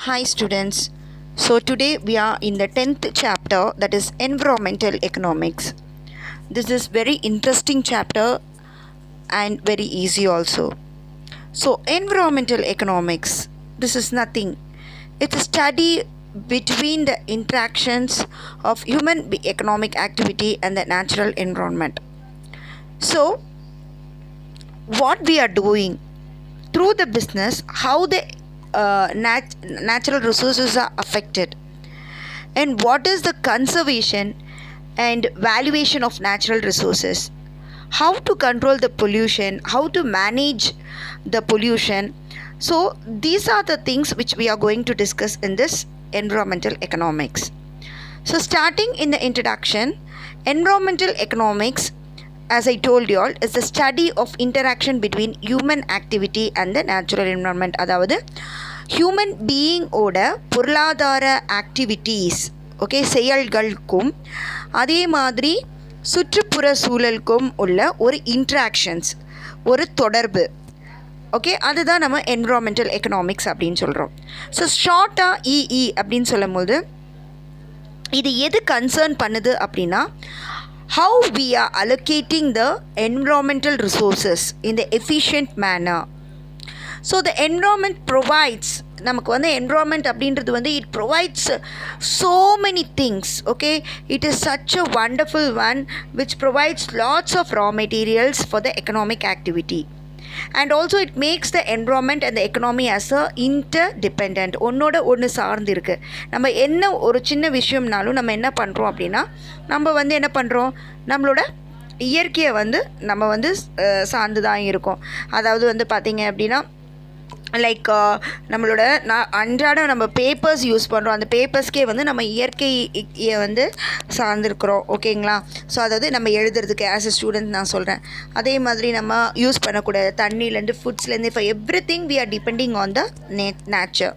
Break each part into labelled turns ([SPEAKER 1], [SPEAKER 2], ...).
[SPEAKER 1] Hi students. So today we are in the 10th chapter, that is environmental economics. This is very interesting chapter and very easy also. So environmental economics, this is nothing. It's a study between the interactions of human economic activity and the natural environment. So what we are doing through the business, how the natural resources are affected, and what is the conservation and valuation of natural resources, how to control the pollution, how to manage the pollution. So these are the things which we are going to discuss in this environmental economics. So starting in the introduction, environmental economics, as I told you all, is the study of interaction between human activity and the natural environment. அதாவது human பீயிங்கோட பொருளாதார activities, okay, செயல்களுக்கும் அதே மாதிரி சுற்றுப்புற சூழலுக்கும் உள்ள ஒரு interactions, ஒரு தொடர்பு, ஓகே, அதுதான் நம்ம என்விரான்மெண்டல் எக்கனாமிக்ஸ் அப்படின்னு சொல்கிறோம். ஸோ ஷார்ட்டாக இஇ அப்படின்னு சொல்லும் போது இது எது கன்சர்ன் பண்ணுது அப்படின்னா, how we are allocating the environmental resources in the efficient manner. So the environment provides, நமக்கு வந்து environment அப்படின்றது வந்து it provides so many things, okay. It is such a wonderful one which provides lots of raw materials for the economic activity, and also it makes the environment and the economy as a interdependent, ஒன்னோட ஒன்று சார்ந்து இருக்குது. நம்ம என்ன ஒரு சின்ன விஷயம்னாலும் நம்ம என்ன பண்ணுறோம் அப்படின்னா, நம்ம வந்து என்ன பண்ணுறோம், நம்மளோட இயற்கையை வந்து நம்ம வந்து சார்ந்து தான் இருக்கோம். அதாவது வந்து பார்த்திங்க அப்படின்னா, லைக் நம்மளோட அன்றாடம் நம்ம பேப்பர்ஸ் யூஸ் பண்ணுறோம், அந்த பேப்பர்ஸ்க்கே வந்து நம்ம இயற்கையை வந்து சார்ந்திருக்கிறோம், ஓகேங்களா. ஸோ அதாவது நம்ம எழுதுறதுக்கு ஆஸ் எ ஸ்டூடெண்ட் நான் சொல்கிறேன். அதே மாதிரி நம்ம யூஸ் பண்ணக்கூடிய தண்ணிலேருந்து, ஃபுட்ஸ்லேருந்து, for every thing we are depending on the nature.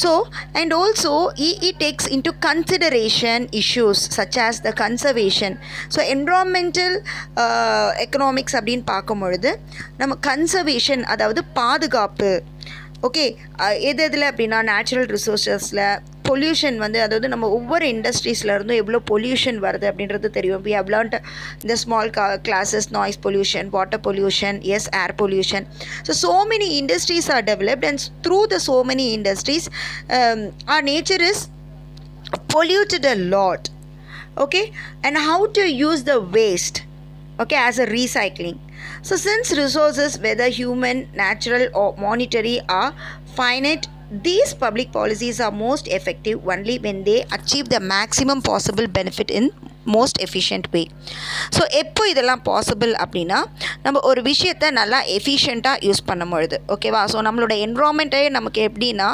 [SPEAKER 1] So, and also it takes into consideration issues such as the conservation. So environmental economics அப்படின்னு பார்க்கும் பொழுது நம்ம கன்சர்வேஷன், அதாவது பாதுகாப்பு, ஓகே, எதில் அப்படின்னா நேச்சுரல் ரிசோர்ஸஸில் பொல்யூஷன் வந்து, அதாவது நம்ம ஒவ்வொரு இண்டஸ்ட்ரீஸ்லேருந்தும் எவ்வளோ பொல்யூஷன் வருது அப்படின்றது தெரியும். we have learnt the small classes, noise pollution, water pollution, yes, air pollution. So many industries are developed, and through the so many industries our nature is polluted a lot, okay. And how to use the waste, okay, as a recycling. So since resources, whether human, natural or monetary, are finite, these public policies are most effective only when they achieve the maximum possible benefit in most efficient way. So எப்போ இதெல்லாம் possible அப்படின்னா, நம்ம ஒரு விஷயத்தை நல்லா எஃபிஷியண்ட்டாக use பண்ணும்பொழுது, ஓகேவா. So நம்மளோட என்விரான்மெண்ட்டே நமக்கு எப்படின்னா,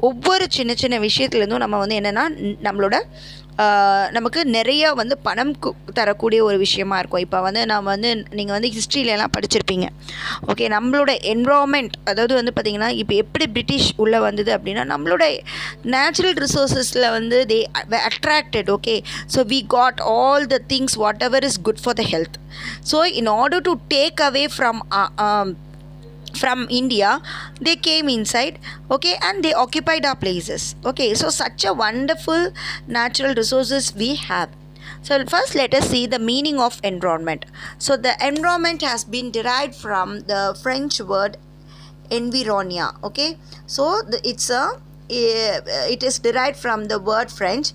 [SPEAKER 1] ஒவ்வொரு சின்ன சின்ன விஷயத்துலேருந்தும் நம்ம வந்து என்னென்னா, நம்மளோட நமக்கு நிறையா வந்து பணம் தரக்கூடிய ஒரு விஷயமா இருக்கும். இப்போ வந்து நம்ம வந்து நீங்கள் வந்து ஹிஸ்ட்ரியிலலாம் படிச்சிருப்பீங்க, ஓகே. நம்மளோட என்விரான்மெண்ட், அதாவது வந்து பார்த்திங்கன்னா, இப்போ எப்படி பிரிட்டிஷ் உள்ளே வந்தது அப்படின்னா, நம்மளோட நேச்சுரல் ரிசோர்ஸஸில் வந்து they attracted, okay. So we got all the things whatever is good for the health. So in order to take away from India, they came inside, okay, and they occupied our places, okay. So such a wonderful natural resources we have. So first let us see the meaning of environment. So the environment has been derived from the French word environnement, okay. So it is derived from the word French,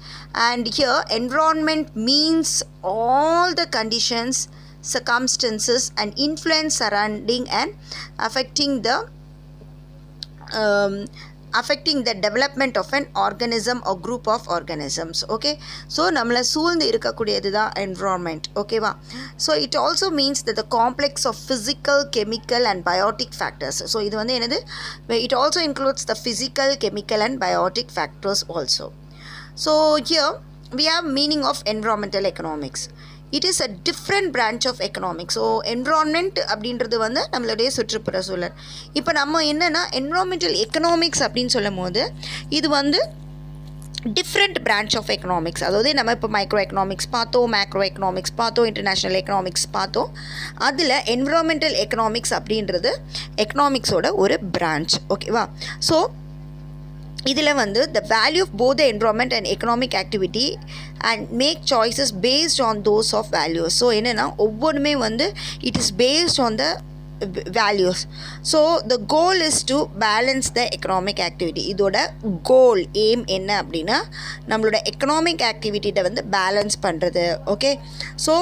[SPEAKER 1] and here environment means all the conditions, circumstances and influence surrounding and affecting the development of an organism or group of organisms, okay. So நம்மளை சூழ்ந்து இருக்கக்கூடியது தான் environment, ஓகேவா. So it also means that the complex of physical, chemical and biotic factors. So இது வந்து என்னது, it also includes the physical, chemical and biotic factors also. So here we have meaning of environmental economics. It is a different branch of economics. So environment அப்படின்றது வந்து நம்மளுடைய சுற்றுப்புற சூழல். இப்போ நம்ம என்னென்னா என்விரான்மெண்டல் எக்கனாமிக்ஸ் அப்படின்னு சொல்லும் போது இது வந்து டிஃப்ரெண்ட் பிரான்ச் ஆஃப் எக்கனாமிக்ஸ். அதாவது நம்ம இப்போ மைக்ரோ எக்கனாமிக்ஸ் பார்த்தோம், மேக்ரோ எக்கனாமிக்ஸ் பார்த்தோம், இன்டர்நேஷ்னல் எக்கனாமிக்ஸ் பார்த்தோம். அதில் என்விரான்மெண்டல் எக்கனாமிக்ஸ் அப்படின்றது எக்கனாமிக்ஸோட ஒரு பிரான்ச், ஓகேவா. ஸோ இதில் வந்து the value of both the environment and economic activity and make choices based on those of values. So என்னென்னா ஒவ்வொன்றுமே வந்து it is based on the values. So the goal is to balance the economic activity. இதோட கோல் aim என்ன அப்படின்னா நம்மளோட economic ஆக்டிவிட்டியை வந்து balance பண்ணுறது. Okay, so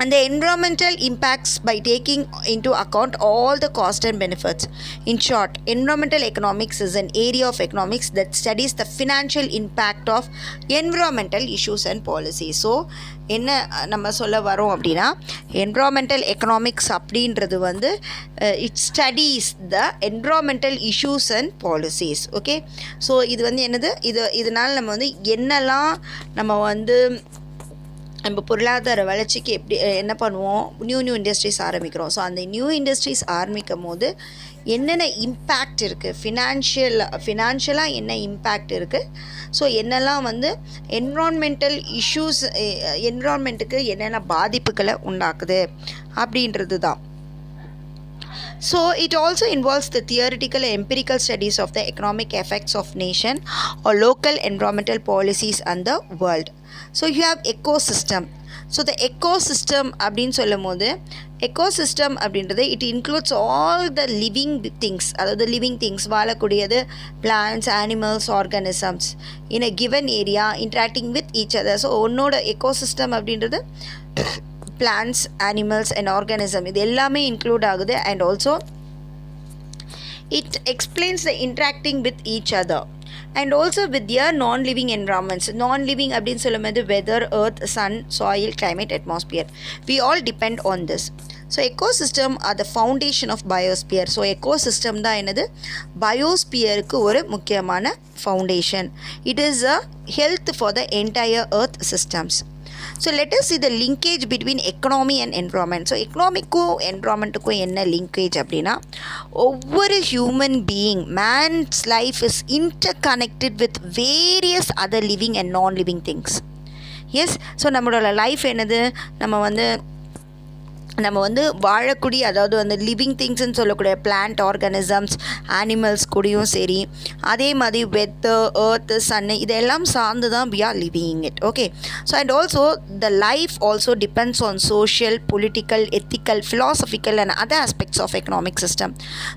[SPEAKER 1] and the environmental impacts by taking into account all the cost and benefits. In short, environmental economics is an area of economics that studies the financial impact of environmental issues and policies. So என்ன நம்ம சொல்ல வரோம் அப்படின்னா environmental economics அப்படின்றது வந்து it studies the environmental issues and policies. Okay, so இது வந்து என்னது, இதனால் நம்ம வந்து என்னெல்லாம் நம்ம வந்து நம்ம பொருளாதார வளர்ச்சிக்கு எப்படி என்ன பண்ணுவோம், நியூ இண்டஸ்ட்ரீஸ் ஆரம்பிக்கிறோம். ஸோ அந்த நியூ இண்டஸ்ட்ரீஸ் ஆரம்பிக்கும் போது என்னென்ன இம்பேக்ட் இருக்குது, ஃபினான்ஷியலாக என்ன இம்பேக்ட் இருக்குது, ஸோ என்னெல்லாம் வந்து என்விரான்மெண்டல் இஷ்யூஸ், என்விரான்மெண்ட்டுக்கு என்னென்ன பாதிப்புகளை உண்டாக்குது அப்படின்றது தான். So it also involves the theoretical and empirical studies of the economic effects of nation or local environmental policies and the world. So you have ecosystem. So the ecosystem அப்படின்னு சொல்லும் போது ecosystem அப்படின்றது it includes all the living things, அதாவது living things வாழக்கூடியது, plants, animals, organisms in a given area interacting with each other. So உன்னோட ecosystem அப்படின்றது plants, animals and organism இது எல்லாமே இன்க்ளூட் ஆகுது. And also it explains the interacting with each other and also with their non living environments. Non living அப்படின்னு சொல்லும் போது weather, earth, sun, soil, climate, atmosphere, we all depend on this. So ecosystem are the foundation of biosphere. So ecosystem தான் என்னது, பயோஸ்பியருக்கு ஒரு முக்கியமான foundation. It is a health for the entire earth systems. So let us see the linkage between economy and environment. So economicக்கும் environmentக்கும் என்ன linkage அப்படின்னா ஒவ்வொரு human being, man's life is interconnected with various other living and non-living things. Yes, so நம்மளோட life என்னது, நம்ம வந்து வாழக்கூடிய, அதாவது வந்து லிவிங் திங்ஸ்ன்னு சொல்லக்கூடிய பிளான்ட், ஆர்கானிசம்ஸ், ஆனிமல்ஸ் கூடயும் சரி, அதே மாதிரி வெதர், எர்த்து, சன்னு இதெல்லாம் சார்ந்து தான் we are living it. Okay, so and also the life also depends on social, political, ethical, philosophical and other aspects of economic system.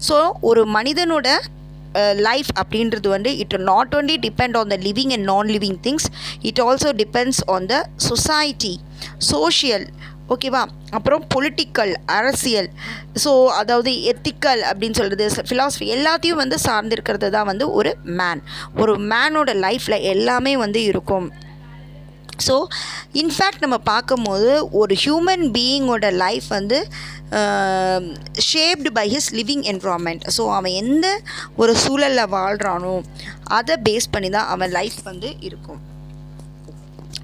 [SPEAKER 1] So ஒரு மனிதனோட லைஃப் அப்படின்றது வந்து it not only depend on the living and non living things, it also depends on the society, social, ஓகேவா, அப்புறம் political, அரசியல், so அதாவது ethical அப்படின்னு சொல்கிறது, ஃபிலாசபி எல்லாத்தையும் வந்து சார்ந்திருக்கிறது தான் வந்து ஒரு மேனோட லைஃப்பில் எல்லாமே வந்து இருக்கும். ஸோ இன்ஃபேக்ட் நம்ம பார்க்கும்போது ஒரு ஹியூமன் பீயிங்கோட லைஃப் வந்து shaped by his living environment. So அவன் எந்த ஒரு சூழலில் வாழ்கிறானோ அதை பேஸ் பண்ணி தான் அவன் லைஃப் வந்து இருக்கும்.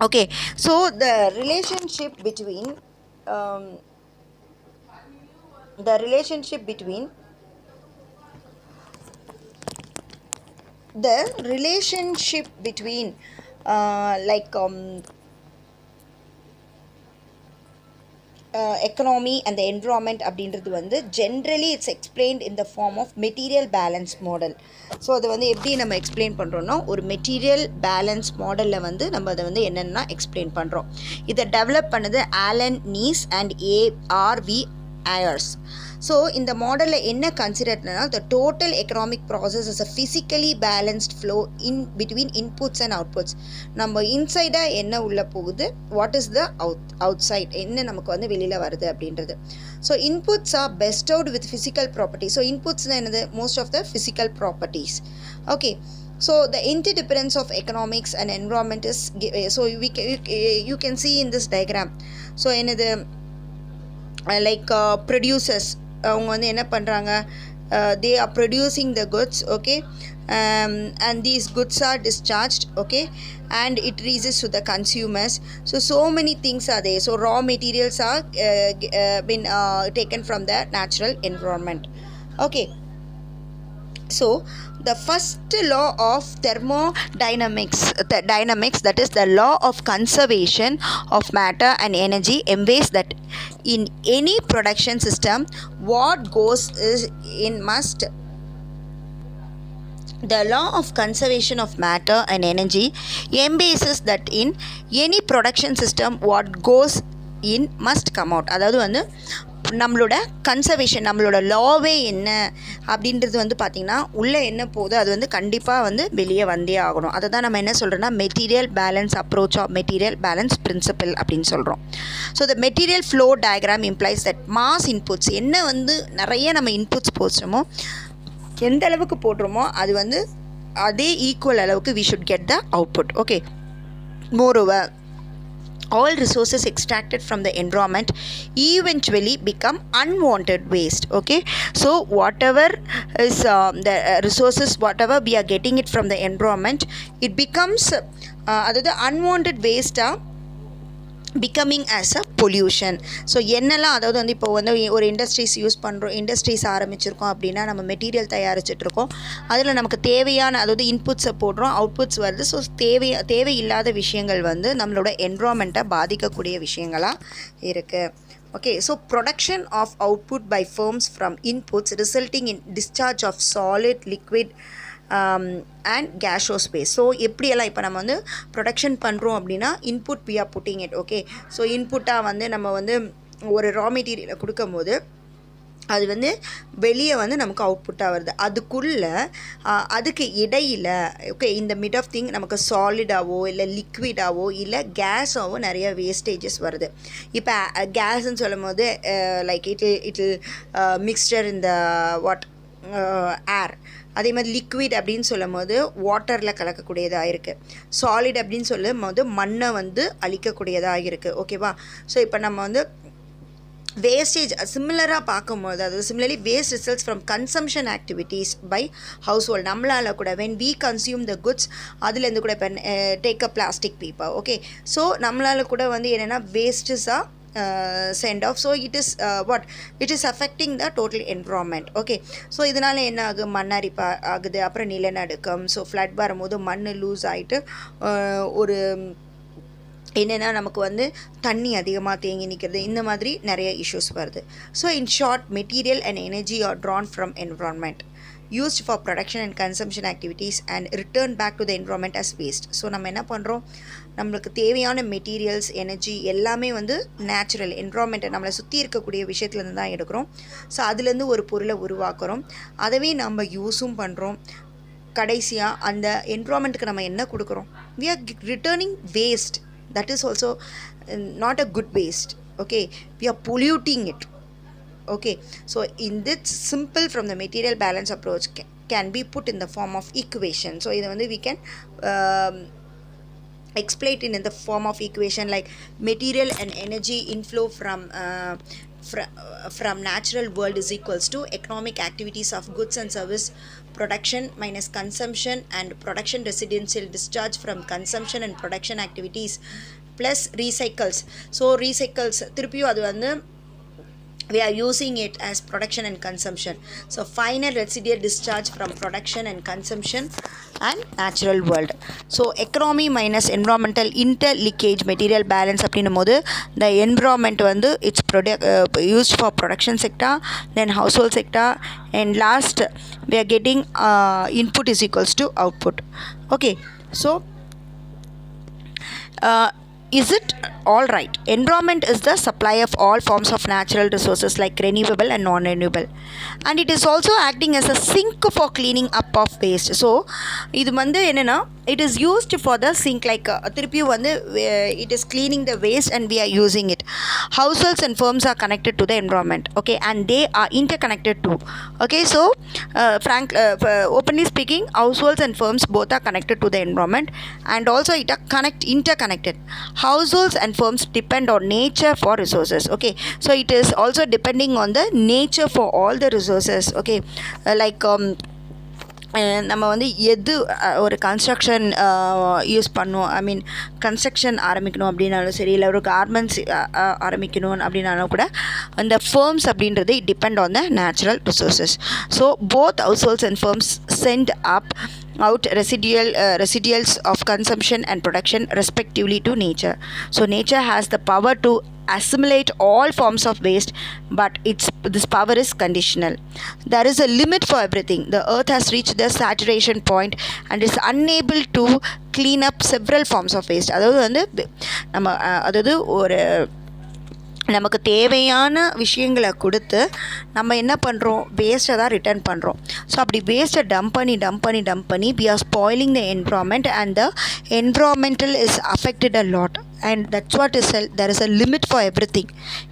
[SPEAKER 1] Okay, so the relationship between economy and the environment அப்படின்றது வந்து generally it's explained in the form of material balance model. So அதை வந்து எப்படி நம்ம எக்ஸ்பிளைன் பண்ணுறோன்னா ஒரு மெட்டீரியல் பேலன்ஸ் மாடலில் வந்து நம்ம அதை வந்து என்னென்னா எக்ஸ்பிளைன் பண்ணுறோம். இதை டெவலப் பண்ணது Allen Kneese and ARV Ayers. So இந்த மாடலில் என்ன கன்சிடர்னா the total economic process is a physically balanced flow between inputs and outputs. நம்ம இன்சைடாக என்ன உள்ளே போகுது, what is the outside, என்ன நமக்கு வந்து வெளியில் வருது அப்படின்றது. So inputs are best out with physical properties. So இன்புட்ஸ்னால் என்னது, most of the physical properties. Okay, so the interdependence of economics and environment is so you can see in this diagram. So என்னது like producers அவங்க வந்து என்ன பண்ணுறாங்க, they are producing the goods, okay, and these goods are discharged, okay, and it reaches to the consumers. So many things are there. So raw materials are been taken from the natural environment. Okay, so the first law of thermodynamics, that is the law of conservation of matter and energy, embeds that in any production system what goes in must The law of conservation of matter and energy embases that in any production system what goes in must come out. அதாவது வந்து நம்மளோட conservation, நம்மளோட லாவே என்ன அப்படின்றது வந்து பார்த்திங்கன்னா உள்ளே என்ன போகுது அது வந்து கண்டிப்பாக வந்து வெளியே வந்தே ஆகணும். அதை தான் நம்ம என்ன சொல்கிறோன்னா material balance approach of material balance principle அப்படின்னு சொல்கிறோம். So the material flow diagram implies that mass inputs, என்ன வந்து நிறைய நம்ம இன்புட்ஸ் போடுறோமோ, எந்த அளவுக்கு போடுறோமோ அது வந்து அதே ஈக்குவல் அளவுக்கு we should get the output. Okay, moreover all resources extracted from the environment eventually become unwanted waste. Okay, so whatever is the resources, whatever we are getting it from the environment, it becomes அதாவது unwanted waste becoming as a pollution. So என்னெல்லாம், அதாவது வந்து இப்போ வந்து ஒரு industries use பண்ணுறோம், industries ஆரம்பிச்சிருக்கோம் அப்படின்னா நம்ம மெட்டீரியல் தயாரிச்சிட்ருக்கோம், அதில் நமக்கு தேவையான அதாவது இன்புட்ஸை போடுறோம், அவுட்புட்ஸ் வருது. ஸோ தேவையில்லாத விஷயங்கள் வந்து நம்மளோட என்விரான்மெண்ட்டை பாதிக்கக்கூடிய விஷயங்களாக இருக்குது. Okay, so production of output by firms from inputs resulting in discharge of solid, liquid and gaseous waste. So எப்படியெல்லாம் இப்போ நம்ம வந்து ப்ரொடக்ஷன் பண்ணுறோம் அப்படின்னா input we are putting it. Okay, so இன்புட்டாக வந்து நம்ம வந்து ஒரு ரா மெட்டீரியலை கொடுக்கும் போது அது வந்து வெளியே வந்து நமக்கு அவுட்புட்டாக வருது. அதுக்குள்ளே அதுக்கு இடையில் ஓகே இந்த மிட் ஆஃப் திங் நமக்கு சாலிடாவோ இல்லை லிக்விடாவோ இல்லை கேஸாவோ நிறைய வேஸ்டேஜஸ் வருது. இப்போ கேஸ்ன்னு சொல்லும் போது லைக் இட் மிக்ஸ்டர் இந்த வாட் ஏர், அதே மாதிரி லிக்விட் அப்படின்னு சொல்லும் போது வாட்டரில் கலக்கக்கூடியதாக இருக்குது, சாலிட் அப்படின்னு சொல்லும் போது மண்ணை வந்து அழிக்கக்கூடியதாக இருக்குது. ஓகேவா, ஸோ இப்போ நம்ம வந்து வேஸ்டேஜ் சிமிலராக பார்க்கும்போது, அதாவது similarly waste results from consumption activities by household. நம்மளால் கூட when we consume the goods, அதுலேருந்து கூட இப்போ take a plastic paper. Okay, so நம்மளால் கூட வந்து என்னென்னா வேஸ்டஸாக send off. So it is it is affecting the total environment. Okay, so இதனால என்ன ஆகுது, மண்ணரிப்பு ஆகுது, அப்புறம் நிலநடுக்கம். ஸோ ஃப்ளட் வரும்போது மண் லூஸ் ஆகிட்டு ஒரு என்னென்னா நமக்கு வந்து தண்ணி அதிகமாக தேங்கி நிற்கிறது, இந்த மாதிரி நிறைய இஷ்யூஸ் வருது. So in short material and energy or Tran from environment used for production and consumption activities and return back to the environment as waste. So நம்ம என்ன பண்ணுறோம், நம்மளுக்கு தேவையான மெட்டீரியல்ஸ், எனர்ஜி எல்லாமே வந்து நேச்சுரல் என்விரான்மெண்ட்டை நம்மளை சுற்றி இருக்கக்கூடிய விஷயத்துலேருந்து தான் எடுக்கிறோம். ஸோ அதுலேருந்து ஒரு பொருளை உருவாக்குறோம், அதவே நம்ம யூஸும் பண்ணுறோம். கடைசியாக அந்த என்விரான்மெண்ட்டுக்கு நம்ம என்ன கொடுக்குறோம், we are returning waste. That is also not a good waste. Okay, we are polluting it. Okay, so in this simple from the material balance approach can be put in the form of equation. So idu vandu we can explain it in the form of equation like material and energy inflow from natural world is equals to economic activities of goods and service production minus consumption and production residential discharge from consumption and production activities plus recycles. So recycles திருப்பியும் அது வந்து we are using it as production and consumption. So final residual discharge from production and consumption and natural world. So economy minus environmental interleakage material balance அப்படின்னும் போது the environment வந்து it's used for production sector, then household sector, and last we are getting input is equals to output. Okay, so is it all right? Environment is the supply of all forms of natural resources like renewable and non-renewable, and it is also acting as a sink for cleaning up of waste. So இது வந்து என்னன்னா it is used for the sink, like திருப்பியும் வந்து it is cleaning the waste and we are using it. Households and firms are connected to the environment, okay, and they are interconnected too. Okay, so openly speaking, households and firms both are connected to the environment and also it are interconnected. Households and firms depend on nature for resources. Okay, so it is also depending on the nature for all the resources. Okay, like நம்ம வந்து எது ஒரு construction use பண்ணுவோம், ஐ மீன் construction ஆரம்பிக்கணும் அப்படின்னாலும் சரி, இல்லை ஒரு கார்மெண்ட்ஸ் ஆரம்பிக்கணும் அப்படின்னாலும் கூட அந்த ஃபர்ம்ஸ் அப்படின்றது it depend on the natural resources. So both house holds and firms send out residuals of consumption and production respectively to nature. So nature has the power to assimilate all forms of waste, but this power is conditional. There is a limit for everything. The earth has reached the saturation point and is unable to clean up several forms of waste. அதாவது வந்து ஒரு நமக்கு தேவையான விஷயங்களை கொடுத்து நம்ம என்ன பண்ணுறோம், வேஸ்ட்டை தான் ரிட்டர்ன் பண்ணுறோம். ஸோ அப்படி வேஸ்ட்டை டம்ப் பண்ணி we are spoiling the environment, and the environmental is affected a lot, and that's what is there is a limit for everything.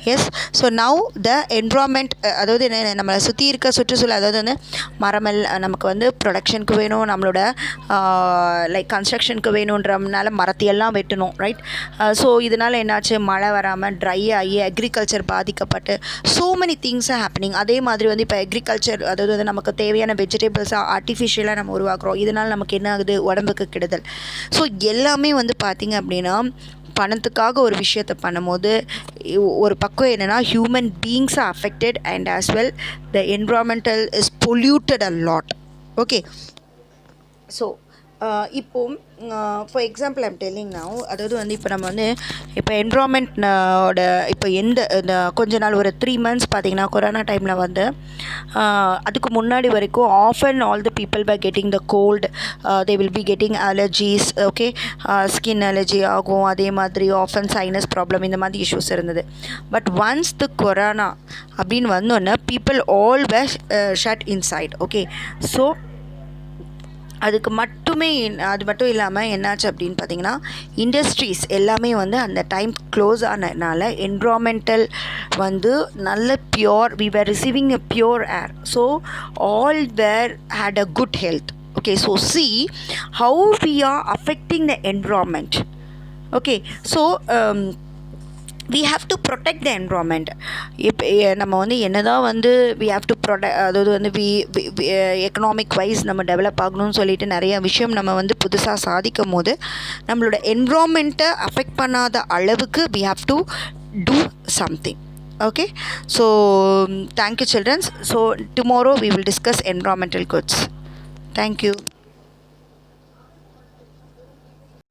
[SPEAKER 1] Yes, so now the environment, அதாவது நம்மளை சுற்றி இருக்க சுற்றுச்சூழல், அதாவது வந்து மரமல் நமக்கு வந்து ப்ரொடக்ஷனுக்கு வேணும், நம்மளோட லைக் கன்ஸ்ட்ரக்ஷனுக்கு வேணுன்றனால மரத்தையெல்லாம் வெட்டணும், ரைட்? ஸோ இதனால் என்னாச்சு, மழை வராமல் ட்ரை ஆகி அக்ரிகல்ச்சர் பாதிக்கப்பட்டு so many things are happening. அதே மாதிரி வந்து இப்போ அக்ரிகல்ச்சர், அதாவது வந்து நமக்கு தேவையான வெஜிடபிள்ஸாக ஆர்டிஃபிஷியலாக நம்ம உருவாக்குறோம். இதனால் நமக்கு என்ன ஆகுது, உடம்புக்கு கெடுதல். ஸோ எல்லாமே வந்து பார்த்திங்க அப்படின்னா பணத்துக்காக ஒரு விஷயத்தை பண்ணும்போது ஒரு பக்கம் என்னென்னா human beings are affected, and as well the environmental is polluted a lot. Okay, so இப்போது for example I'm telling now, அதாவது வந்து இப்போ நம்ம வந்து இப்போ என்விரான்மெண்ட்டோட இப்போ இந்த கொஞ்ச நாள் ஒரு 3 months பார்த்திங்கன்னா கொரோனா டைமில் வந்து அதுக்கு முன்னாடி வரைக்கும் often all the people by getting the cold, they will be getting allergies. Okay, skin allergy ஆகும், அதே மாதிரி ஆஃபன் சைனஸ் ப்ராப்ளம், இந்த மாதிரி இஷ்யூஸ் இருந்தது. பட் ஒன்ஸ் த கொரோனா அப்படின்னு வந்தோன்னே பீப்புள் ஆல் வேர் ஷட் இன்சைட். ஓகே, ஸோ அது மட்டும் இல்லாமல் என்னாச்சு அப்படின்னு பார்த்தீங்கன்னா இண்டஸ்ட்ரீஸ் எல்லாமே வந்து அந்த டைம் க்ளோஸ் ஆனதுனால என்விரான்மெண்டல் வந்து நல்ல pure, we were receiving a pure air. So all were had a good health. Okay, so see how we are affecting the environment. Okay, so we have to protect the environment. இப்போ நம்ம வந்து என்னதான் வந்து we have to protect, அதாவது வந்து economic wise நம்ம develop ஆகணும்னு சொல்லிட்டு நிறைய விஷயம் நம்ம வந்து புதுசாக சாதிக்கும் போது நம்மளோட என்விரான்மெண்ட்டை அஃபெக்ட் பண்ணாத அளவுக்கு we have to do something. Okay, so thank you children. So tomorrow we will discuss environmental goods. Thank you.